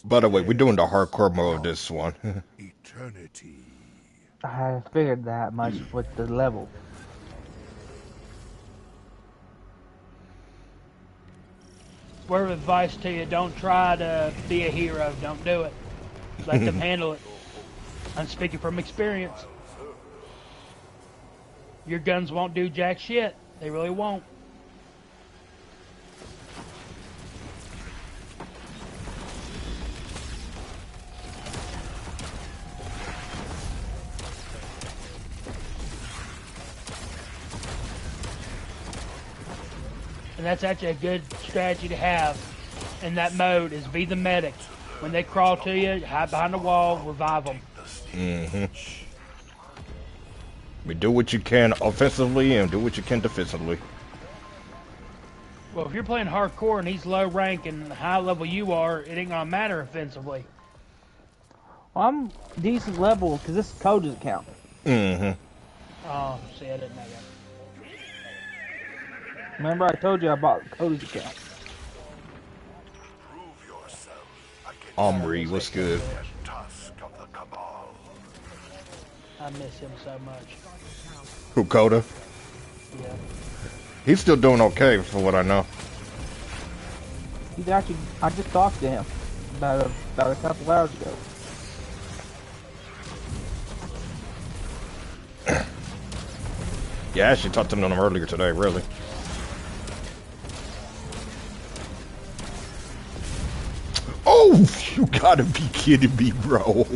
By the way, we're doing the hardcore mode this one. Eternity. I figured that much with the level. Word of advice to you, don't try to be a hero. Don't do it. Let them handle it. I'm speaking from experience. Your guns won't do jack shit. They really won't. And that's actually a good strategy to have in that mode is be the medic. When they crawl to you, hide behind the wall, revive them. Mm-hmm. We do what you can offensively and do what you can defensively. Well, if you're playing hardcore and he's low rank and high level you are, it ain't gonna matter offensively. Well, I'm decent level because this is Coda's account. Mm-hmm. Oh, see, I didn't know that. Remember I told you I bought Coda's account. Omri, what's good? I miss him so much. Who, Coda? Yeah. He's still doing okay for what I know. He's actually, I just talked to him about a couple hours ago. Yeah, I actually talked to him earlier today, really. Oh, you gotta be kidding me, bro.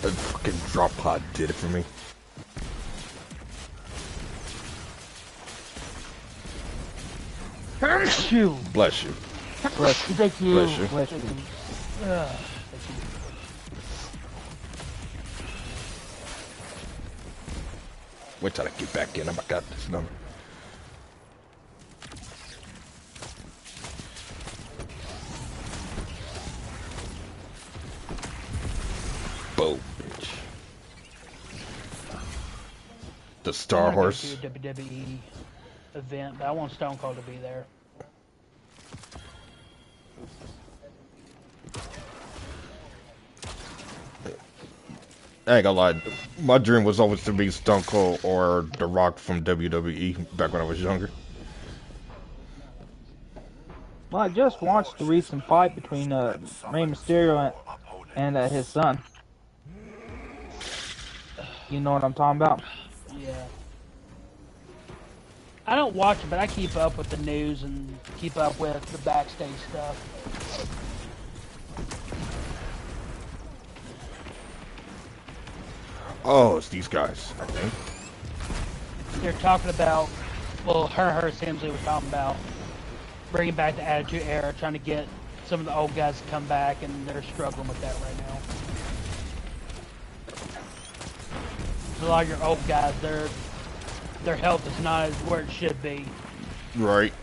That fucking drop pod did it for me. Bless you. Bless you. Bless you. Thank you. Bless you. Bless you. Wait till I get back in. I got this number. Boom, bitch. The Star Horse. To a WWE event, but I want Stone Cold to be there. I ain't gonna lie. My dream was always to be Stone Cold or The Rock from WWE back when I was younger. Well, I just watched the recent fight between Rey Mysterio and his son. You know what I'm talking about? Yeah. I don't watch it, but I keep up with the news and keep up with the backstage stuff. Oh, it's these guys, I think. They're talking about, well, Hearst Hemsley was talking about bringing back the Attitude Era, trying to get some of the old guys to come back, and they're struggling with that right now. So a lot of your old guys, their health is not where it should be. Right.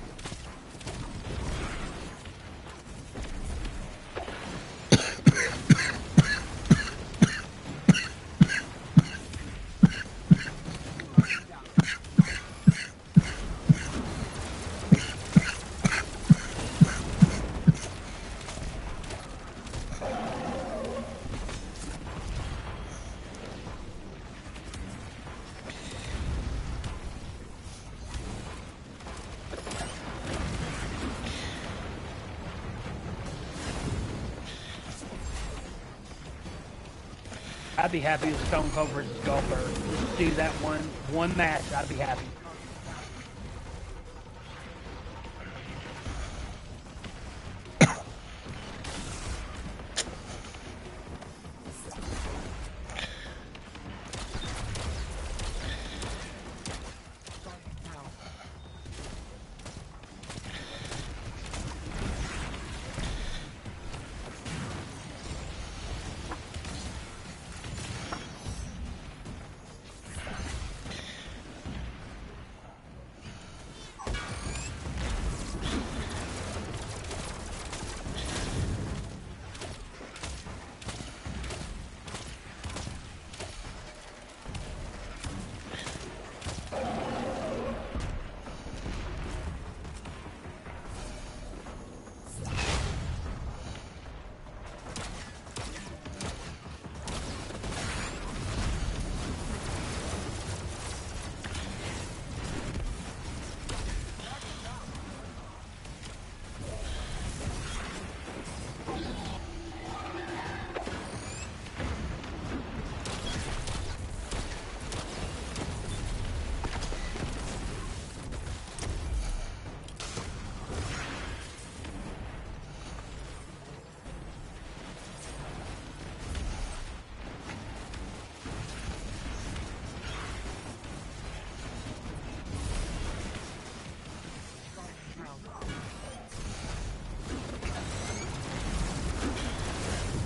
I'd be happy with Stone Cold versus Goldberg. Just do that one match. I'd be happy.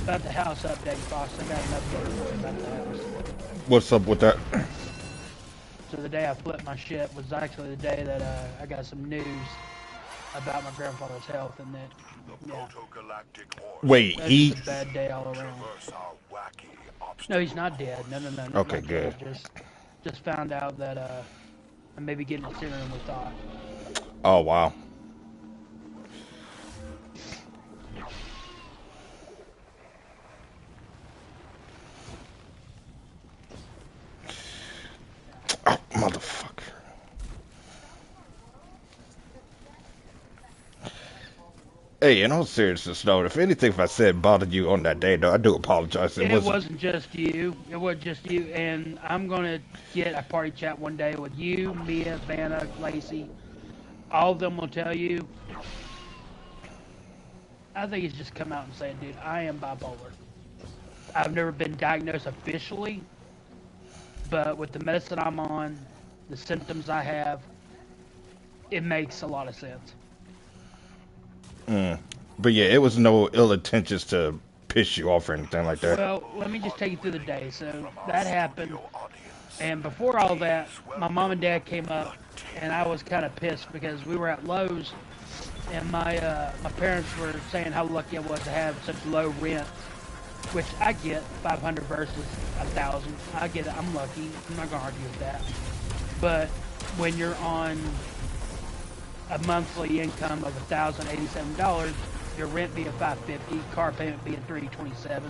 About the house update, Fox. I got an update for you about the house. What's up with that? So the day I flipped my shit was actually the day that I got some news about my grandfather's health, and that, yeah, Wait, that's he... just a bad day all around. No, he's not dead. No, not Okay, not good. dead. Just found out that I may be getting it sooner than we thought. Oh, wow. Oh, motherfucker. Hey, in all seriousness, though, if anything I said bothered you on that day, though, I do apologize. It wasn't just you. It wasn't just you. And I'm gonna get a party chat one day with you, Mia, Vanna, Lacey. All of them will tell you. I think he's just come out and saying, dude, I am bipolar. I've never been diagnosed officially, but with the medicine I'm on, the symptoms I have, it makes a lot of sense. But yeah, it was no ill intentions to piss you off or anything like that. Well, let me just take you through the day. So that happened, and before all that, my mom and dad came up, and I was kind of pissed because we were at Lowe's, and my parents were saying how lucky I was to have such low rent, which I get, 500 versus 1,000. I get it. I'm lucky. I'm not gonna argue with that. But when you're on a monthly income of $1,087, your rent being $550, car payment being $327,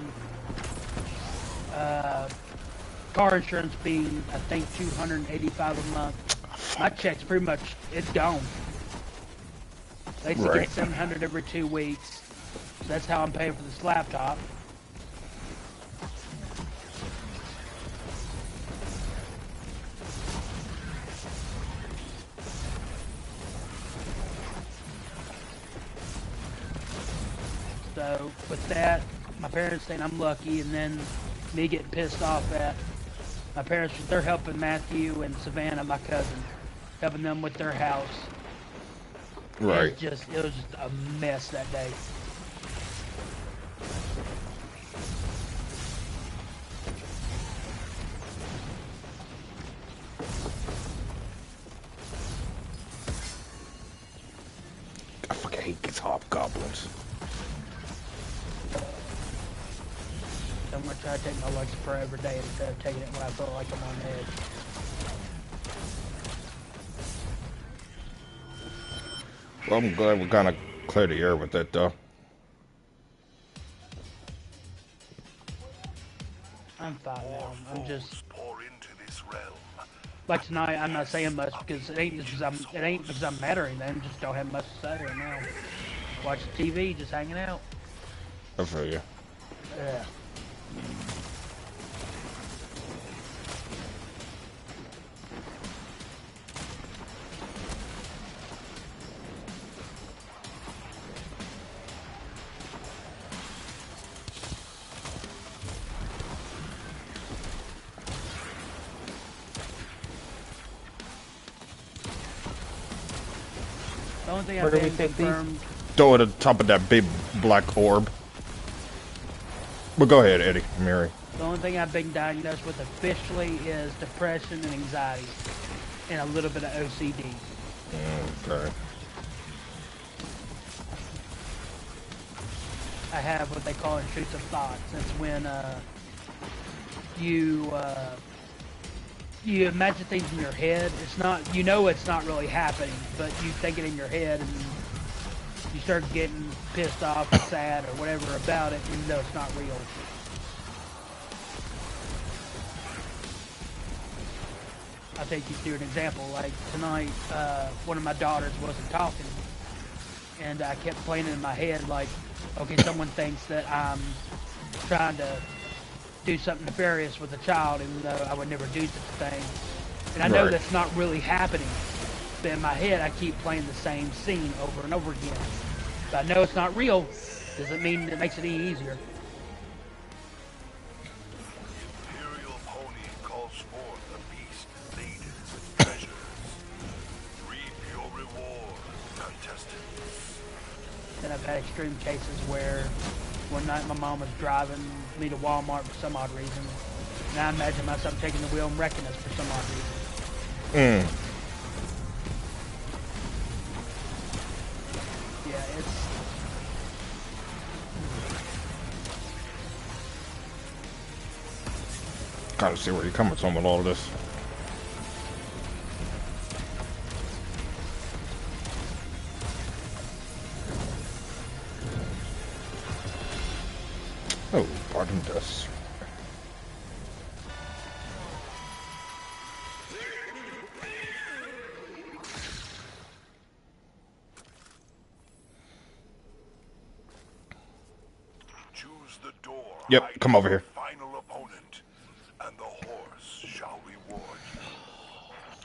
car insurance being I think $285 a month. My check's pretty much it's gone. They used to get $700 every 2 weeks. So that's how I'm paying for this laptop. So with that, my parents saying I'm lucky, and then me getting pissed off at my parents. They're helping Matthew and Savannah, my cousin, helping them with their house. Right. It was just a mess that day. I fucking hate these hobgoblins. I'm gonna try to take my Lexapro every day instead of taking it when I feel like I'm on edge. Well, I'm glad we kind of cleared the air with that, though. I'm fine now. I'm just like tonight. I'm not saying much because it ain't because I'm mad or anything. Just don't have much to say right now. Watch TV, just hanging out. I feel you. Yeah. The only thing I've Where do we been take these? confirmed. Throw it at the top of that big black orb. But go ahead, Eddie, Mary. The only thing I've been diagnosed with officially is depression and anxiety, and a little bit of OCD. Okay. I have what they call intrusive thoughts. That's when you imagine things in your head. It's not, it's not really happening, but you think it in your head, and you start getting pissed off or sad or whatever about it, even though it's not real. I'll take you through an example. Like tonight, one of my daughters wasn't talking, and I kept playing in my head like, okay, someone thinks that I'm trying to do something nefarious with a child, even though I would never do such a thing. And I know Right. that's not really happening, but in my head I keep playing the same scene over and over again. But I know it's not real. Doesn't mean it makes it any easier. Imperial pony calls forth a beast laden with treasures. Reap your reward, contestants. And I've had extreme cases where One night my mom was driving me to Walmart for some odd reason. And I imagine myself taking the wheel and wrecking us for some odd reason. Yeah, it's... Kind of see where you're coming from with all of this. Oh, pardon us. Choose the door. Yep, come over here. Final opponent, and the horse shall reward you.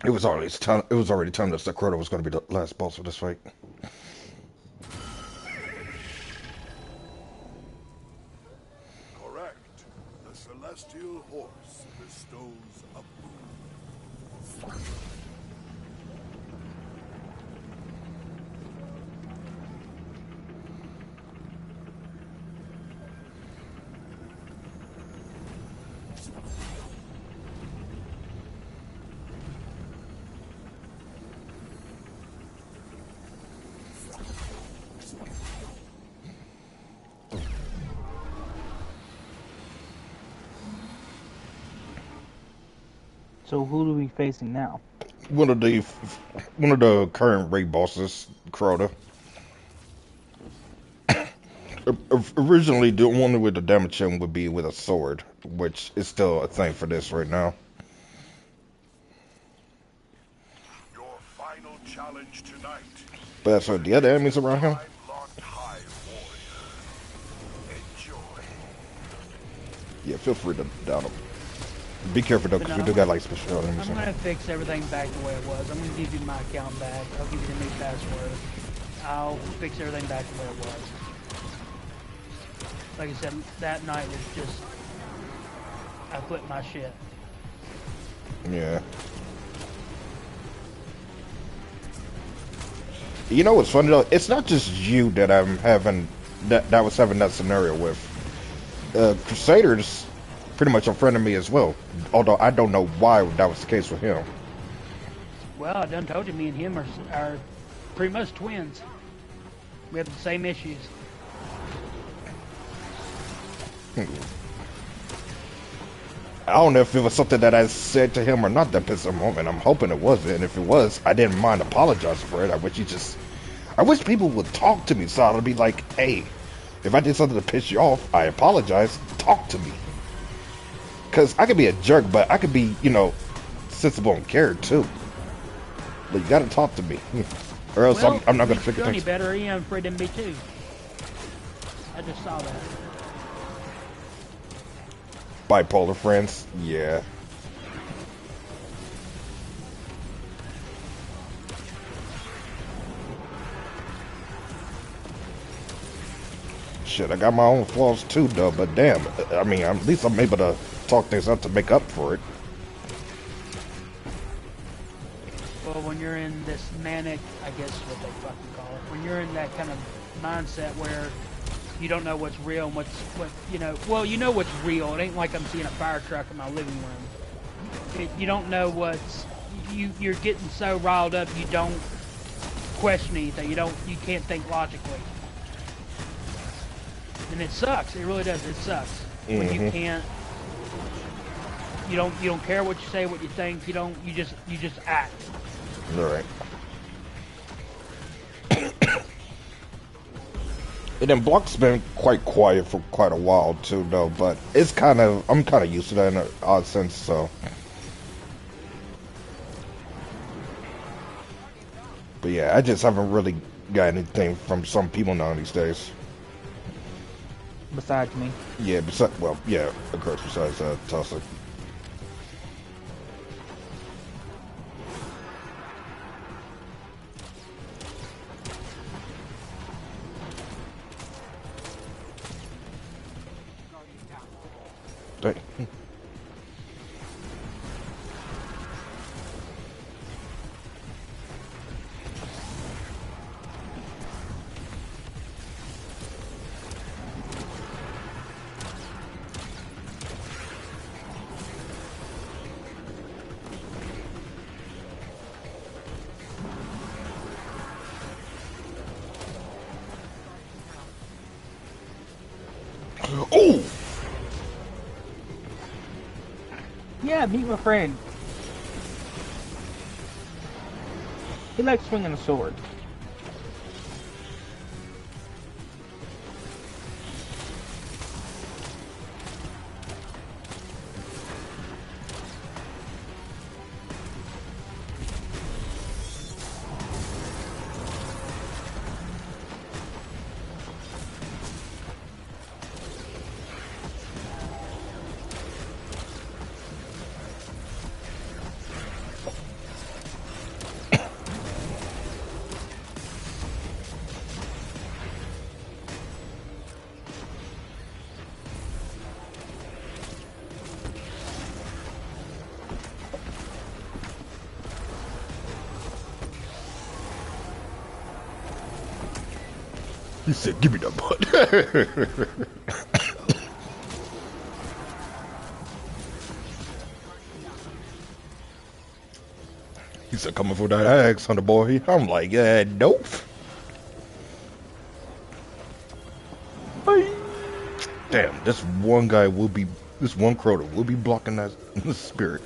It was already time. It was already time that Crota was going to be the last boss of this fight. Correct. The celestial horse bestows a boon. So who are we facing now? One of the current raid bosses, Crota. Originally, the one with the damage him would be with a sword, which is still a thing for this right now. Your final challenge tonight. But so the other enemies around him, Time-locked high warrior. Enjoy. yeah, feel free to down them. Be careful though, because we do got like special enemies. I'm gonna fix everything back the way it was. I'm gonna give you my account back. I'll give you the new password. I'll fix everything back the way it was. Like I said, that night was just... I flipped my shit. Yeah. You know what's funny though? It's not just you that I'm having that was having that scenario with. Crusader's pretty much a friend of me as well. Although I don't know why that was the case with him. Well, I done told you, me and him are pretty much twins. We have the same issues. I don't know if it was something that I said to him or not that pissed him off, and I'm hoping it wasn't. And if it was, I didn't mind apologizing for it. I wish people would talk to me so I'd be like, hey, if I did something to piss you off, I apologize. Talk to me. Because I could be a jerk, but I could be, sensible and care too. But you gotta talk to me. Or else Well, I'm not gonna if figure you're any things. better, I'm afraid of me too. I just saw that. Bipolar friends? Yeah. Shit, I got my own flaws too, though, but damn, I mean, at least I'm able to talk things out to make up for it. Well, when you're in this manic, I guess is what they fucking call it, when you're in that kind of mindset where you don't know what's real and well, you know what's real. It ain't like I'm seeing a fire truck in my living room. You don't know you're getting so riled up you don't question anything. You can't think logically. And it sucks. It really does. It sucks. When you can't, you don't care what you say, what you think. You just act. All right. And then Block's been quite quiet for quite a while too, though. But I'm kind of used to that in an odd sense. So, but yeah, I just haven't really got anything from some people now these days. Besides me. Yeah, of course, besides Tulsa. Dang. Oh! Yeah, meet my friend. He likes swinging a sword. He said, give me that butt. He said, coming for that axe, Hunter boy. I'm like, nope. Damn, this one Crota will be blocking that spirit.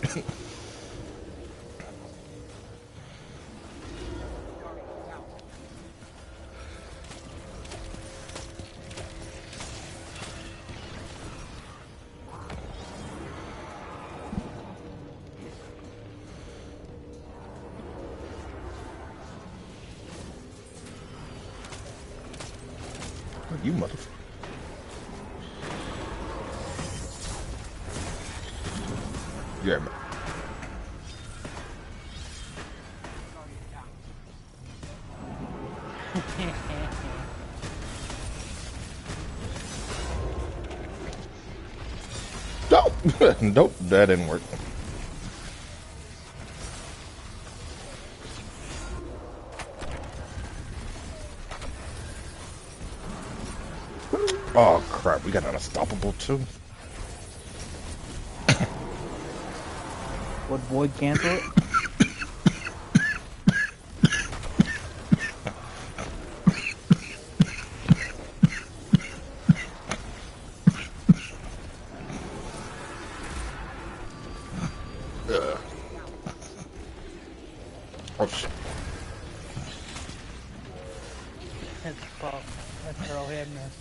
You motherfucker. Yeah, man. Nope. Nope, that didn't work. Oh crap, we got unstoppable too. Would Void cancel it? Oh shit. That's pop. That's Arrowhead mess.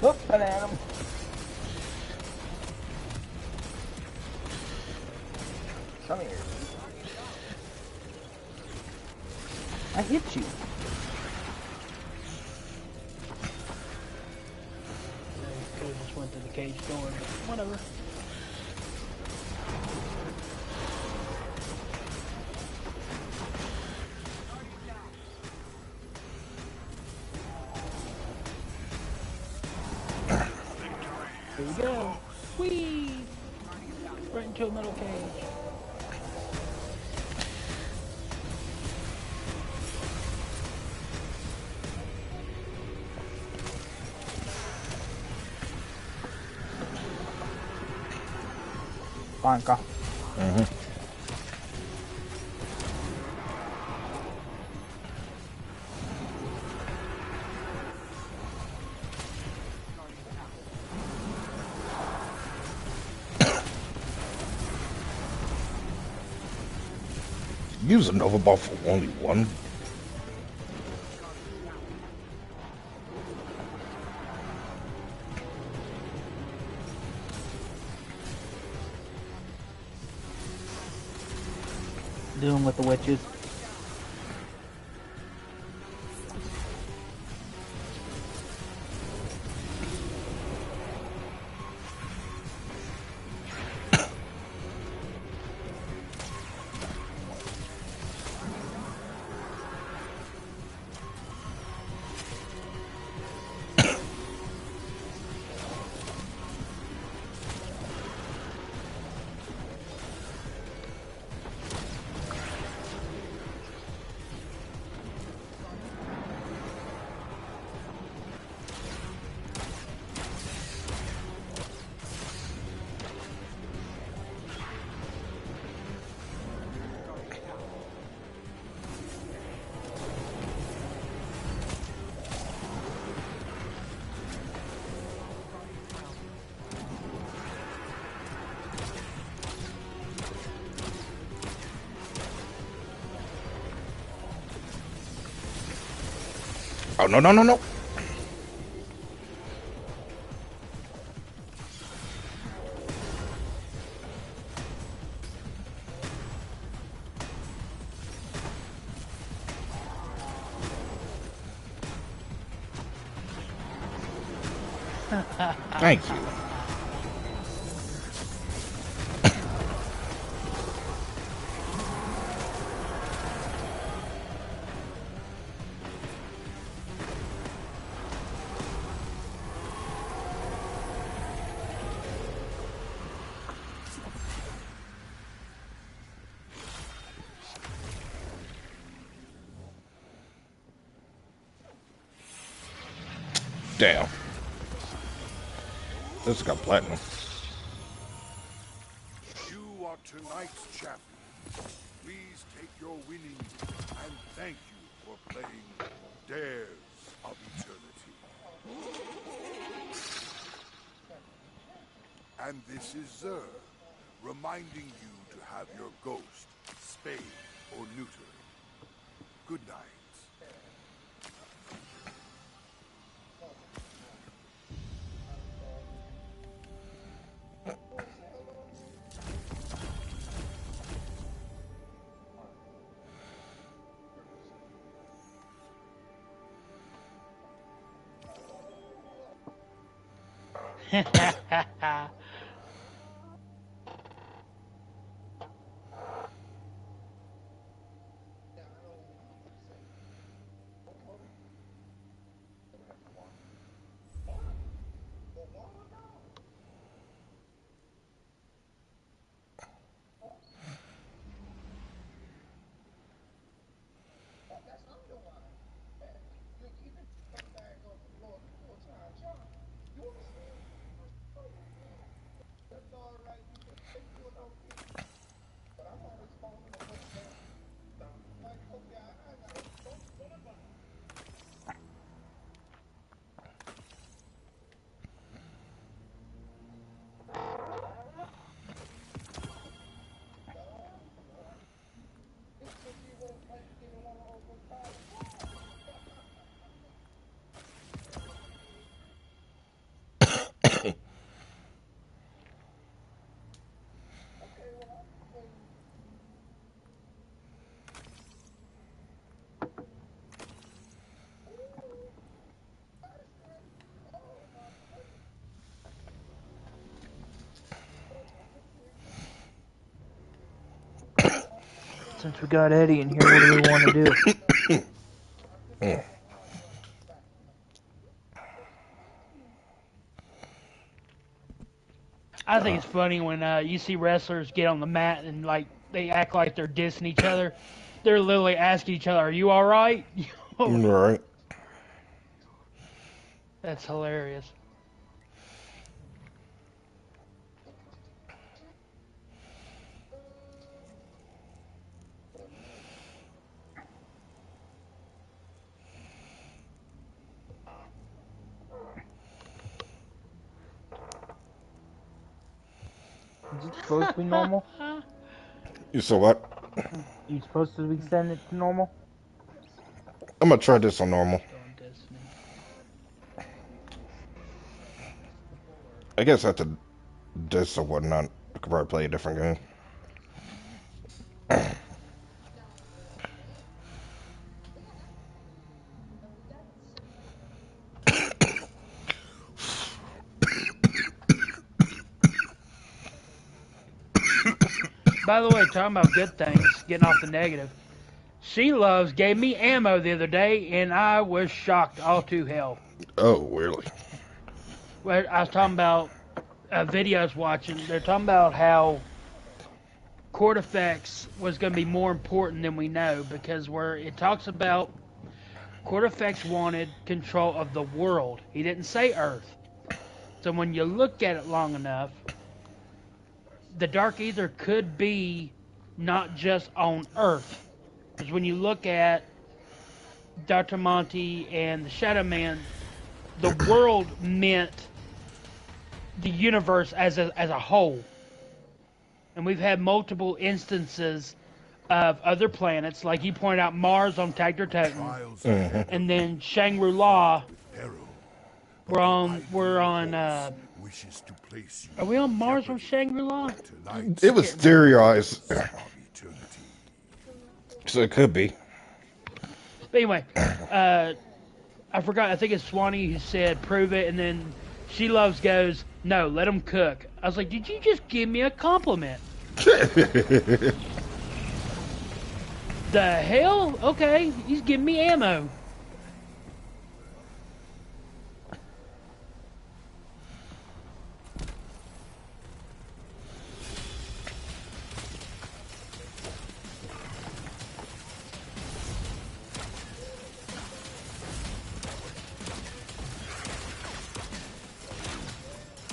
Looking at him. Come here. I hit you. They could have just went to the cage door, but whatever. Here we go. Whee! Right into a metal cage. Banka. Use a Nova Ball for only one. Doing with the witches. Oh, no, no, no, no. Thank you. Damn. This got platinum. You are tonight's champion. Please take your winnings and thank you for playing Dares of Eternity. And this is Zer, reminding you to have your ghost spayed or neutered. Good night. Since we got Eddie in here, what do we want to do? I think it's funny when you see wrestlers get on the mat and like they act like they're dissing each other. They're literally asking each other, "Are you all right?" Right. That's hilarious. Is it supposed to be normal? You saw what? You supposed to be sending it to normal? I'm gonna try this on normal. I guess after this or whatnot, I could probably play a different game. By the way, talking about good things, getting off the negative. She Loves gave me ammo the other day, and I was shocked all to hell. Oh, really? Where I was talking about a video I was watching. They're talking about how Court Effects was going to be more important than we know, because where it talks about Court Effects wanted control of the world. He didn't say Earth. So when you look at it long enough, the Dark Ether could be not just on Earth. Because when you look at Dr. Monty and the Shadow Man, the world meant the universe as a whole. And we've had multiple instances of other planets, like you pointed out, Mars on Tagter Totem, Trials and then Shangri-La. peril. We're on. Wishes to place you Are we on Mars on Shangri-La? tonight It was stereoized, of eternity. so it could be. But anyway, I forgot. I think it's Swanee who said prove it, and then She Loves goes, no, let them cook. I was like, did you just give me a compliment? The hell? Okay, he's giving me ammo.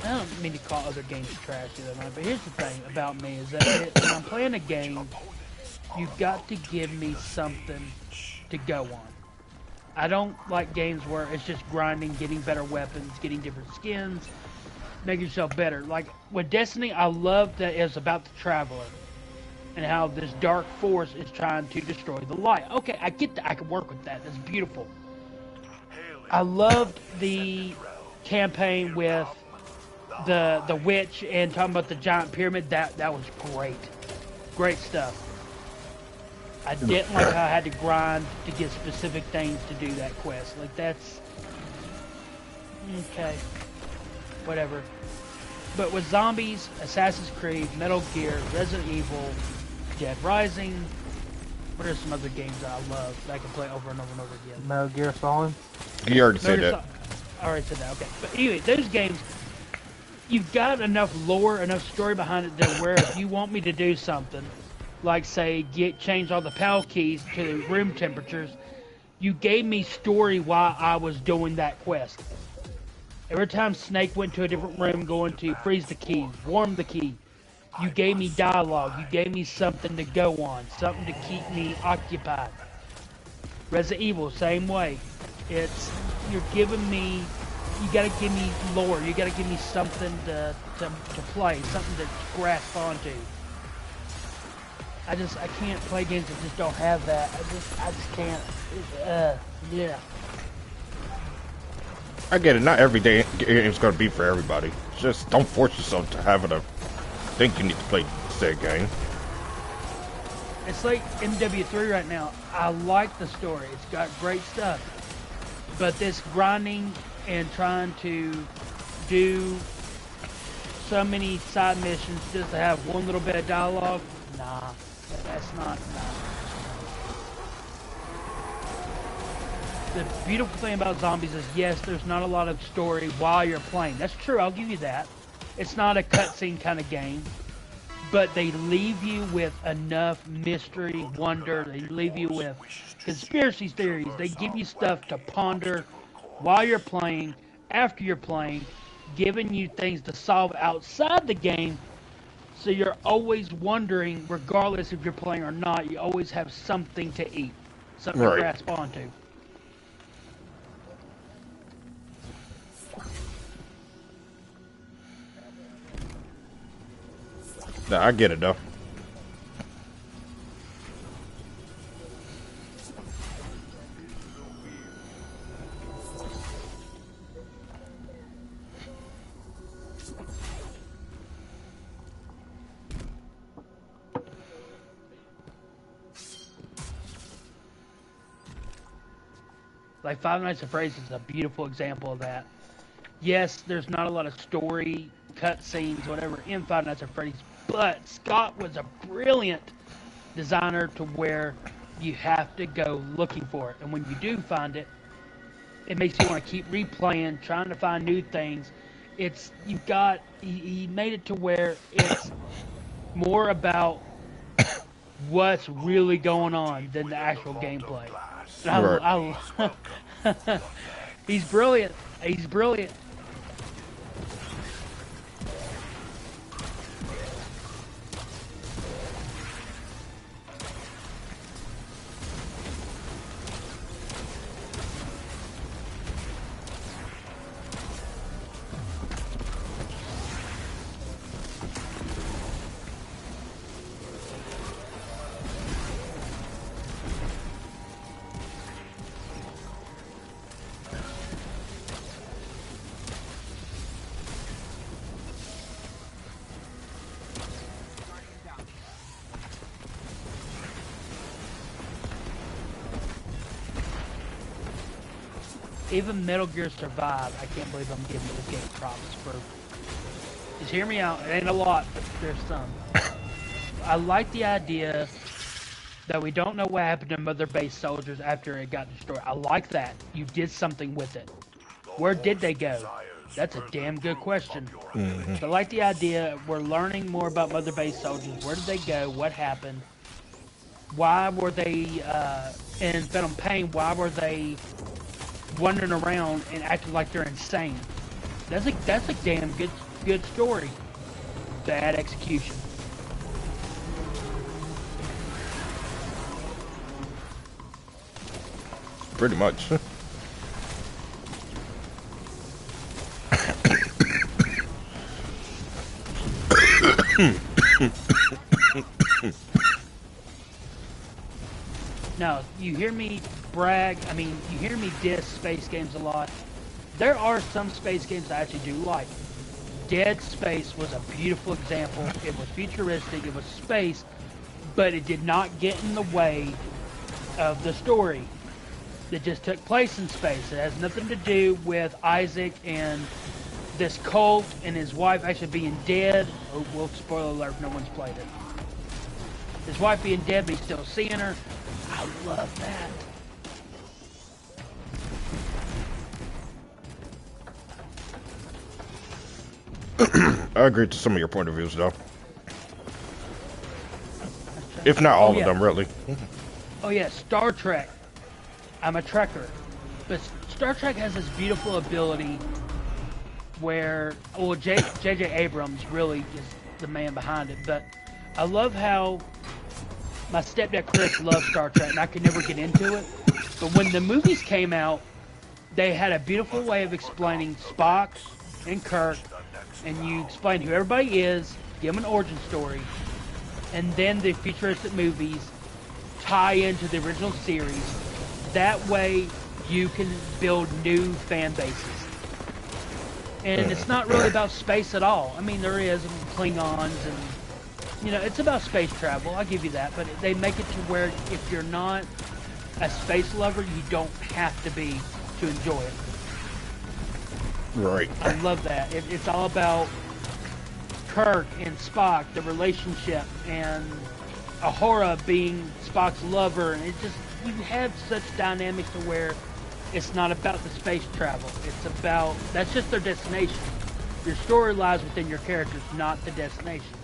I don't mean to call other games trash the other night, but here's the thing about me is that when I'm playing a game, you've got to give me something to go on. I don't like games where it's just grinding, getting better weapons, getting different skins, making yourself better. Like with Destiny, I love that it's about the Traveler and how this dark force is trying to destroy the light. Okay, I get that. I can work with that. That's beautiful. I loved the campaign with the witch and talking about the giant pyramid. That was great stuff. I didn't like how I had to grind to get specific things to do that quest. Like that's okay, whatever. But with zombies, Assassin's Creed, Metal Gear, Resident Evil, Dead Rising, what are some other games that I love that I can play over and over and over again? Metal Gear Solid. You already said that. I already said that. Okay, but anyway, those games. You've got enough lore, enough story behind it that where if you want me to do something, like say change all the PAL keys to room temperatures, you gave me story while I was doing that quest. Every time Snake went to a different room going to freeze the key, warm the key, you gave me dialogue, you gave me something to go on, something to keep me occupied. Resident Evil, same way. You're giving me, you gotta give me lore, you gotta give me something to play, something to grasp onto. I can't play games that just don't have that. I just can't. Yeah. I get it. Not every day game's gonna be for everybody. Just don't force yourself to having to think you need to play said game. It's like MW3 right now. I like the story. It's got great stuff. But this grinding and trying to do so many side missions just to have one little bit of dialogue, nah. That's not. The beautiful thing about zombies is, yes, there's not a lot of story while you're playing. That's true, I'll give you that. It's not a cutscene kind of game. But they leave you with enough mystery, wonder. They leave you with conspiracy theories. They give you stuff to ponder while you're playing, after you're playing, giving you things to solve outside the game. So you're always wondering, regardless if you're playing or not, you always have something to eat, something to grasp onto. Nah, I get it though. Like Five Nights at Freddy's is a beautiful example of that. Yes, there's not a lot of story, cutscenes, whatever in Five Nights at Freddy's, but Scott was a brilliant designer to where you have to go looking for it. And when you do find it, it makes you want to keep replaying, trying to find new things. He made it to where it's more about what's really going on than the actual gameplay. He's brilliant. He's brilliant. even Metal Gear Survive, I can't believe I'm giving this game props for. Just hear me out. It ain't a lot, but there's some. I like the idea that we don't know what happened to Mother Base soldiers after it got destroyed. I like that. You did something with it. Where did they go? That's a damn good question. So I like the idea. We're learning more about Mother Base soldiers. Where did they go? What happened? Why were they in Phantom Pain? Why were they wandering around and acting like they're insane? That's a damn good story. Bad execution. Pretty much. Now, you hear me brag, you hear me diss space games a lot. There are some space games I actually do like. Dead Space was a beautiful example. It was futuristic, it was space, but it did not get in the way of the story. It just took place in space. It has nothing to do with Isaac and this cult and his wife actually being dead. Oh, well, spoiler alert, no one's played it. His wife being dead, but he's still seeing her. I love that. I agree to some of your point of views, though. If not all of them, really. Oh yeah, Star Trek. I'm a Trekker. But Star Trek has this beautiful ability where, well, J.J. Abrams really is the man behind it, but I love how my stepdad Chris loves Star Trek, and I could never get into it. But when the movies came out, they had a beautiful way of explaining Spock and Kirk, and you explain who everybody is, give them an origin story, and then the futuristic movies tie into the original series. That way, you can build new fan bases. And it's not really about space at all. I mean, there is Klingons and, you know, it's about space travel. I'll give you that. But they make it to where if you're not a space lover, you don't have to be to enjoy it. Right. I love that. It's all about Kirk and Spock, the relationship, and Uhura being Spock's lover. And it just, you have such dynamics to where it's not about the space travel. It's about, that's just their destination. Your story lies within your characters, not the destination.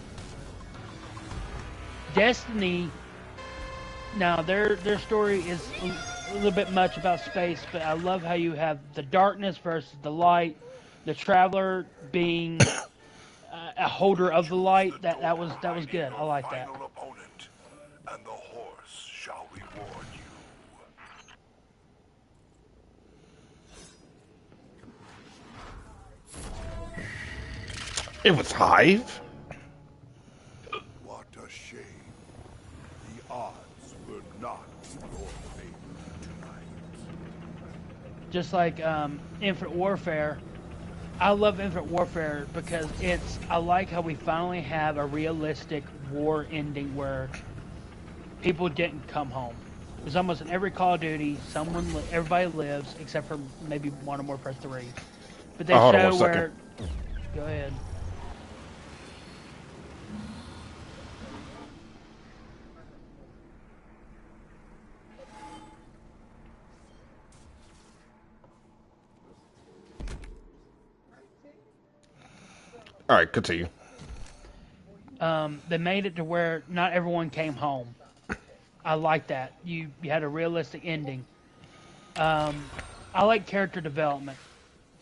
Destiny, now their story is a little bit much about space, but I love how you have the darkness versus the light, the traveler being a holder of the light. That was good. I like that. And the horse shall reward you. It was Hive? What a shame. The odds were not in your favor tonight. Just like Infinite Warfare, I love Infinite Warfare because I like how we finally have a realistic war ending where people didn't come home. Because almost in every Call of Duty, everybody lives except for maybe Modern Warfare 3. But they show where. Go ahead. All right, continue. They made it to where not everyone came home. I like that. You had a realistic ending. I like character development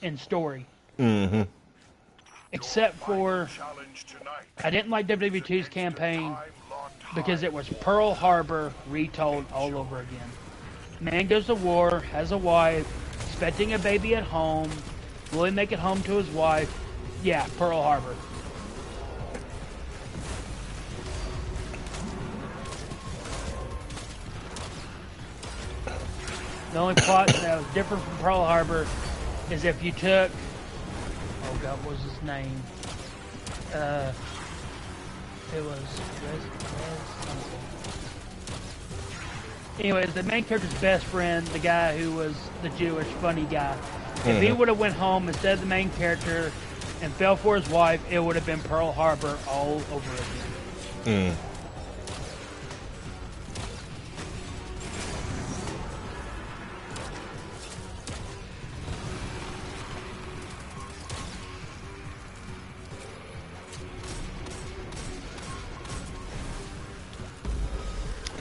and story. Mm-hmm. Except for, I didn't like WW2's campaign because it was Pearl Harbor retold all over again. Man goes to war, has a wife, expecting a baby at home, will he make it home to his wife? Yeah, Pearl Harbor. The only plot that was different from Pearl Harbor is if you took, oh God, what was his name? It was anyways, the main character's best friend, the guy who was the Jewish funny guy, if he would have went home instead of the main character and fell for his wife, it would have been Pearl Harbor all over again.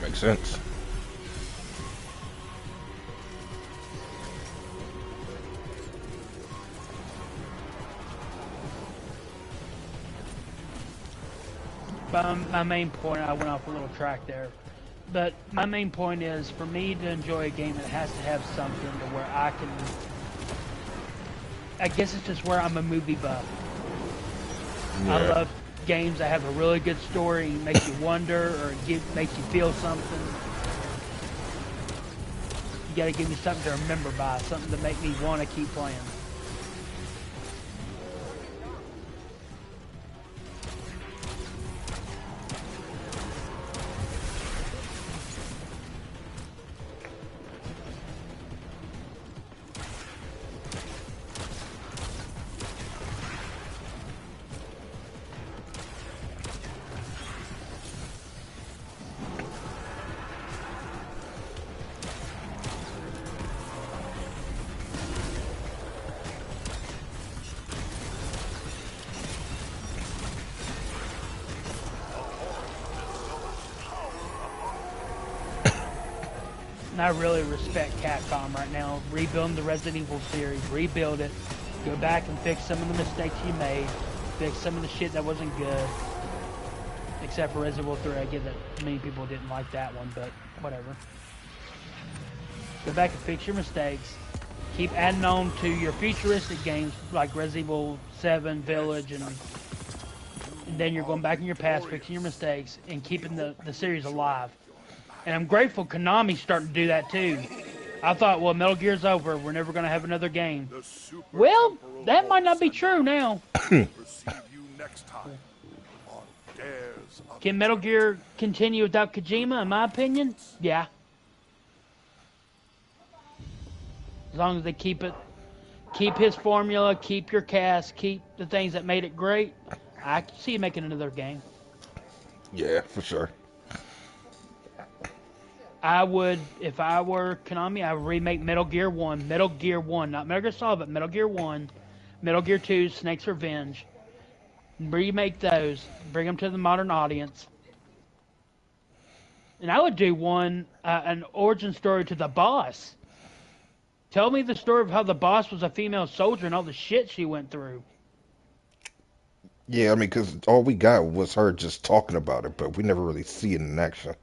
Makes sense. My main point, I went off a little track there, but my main point is, for me to enjoy a game, it has to have something to where I guess it's just where I'm a movie buff. Yeah. I love games that have a really good story, make you wonder, or make you feel something. You gotta give me something to remember by, something to make me want to keep playing. And I really respect Capcom right now. Rebuilding the Resident Evil series, rebuild it, go back and fix some of the mistakes you made, fix some of the shit that wasn't good. Except for Resident Evil 3, I get that many people didn't like that one, but whatever. Go back and fix your mistakes. Keep adding on to your futuristic games like Resident Evil 7, Village, and then you're going back in your past, fixing your mistakes, and keeping the series alive. And I'm grateful Konami's starting to do that too. I thought, well, Metal Gear's over. We're never going to have another game. Well, that might not be true now. Can Metal Gear continue without Kojima, in my opinion? Yeah. As long as they keep his formula, keep your cast, keep the things that made it great, I can see making another game. Yeah, for sure. I would, if I were Konami, I would remake Metal Gear 1. Metal Gear 1, not Metal Gear Solid, but Metal Gear 1. Metal Gear 2, Snake's Revenge. Remake those. Bring them to the modern audience. And I would do an origin story to the boss. Tell me the story of how the boss was a female soldier and all the shit she went through. Yeah, I mean, because all we got was her just talking about it, but we never really see it in action.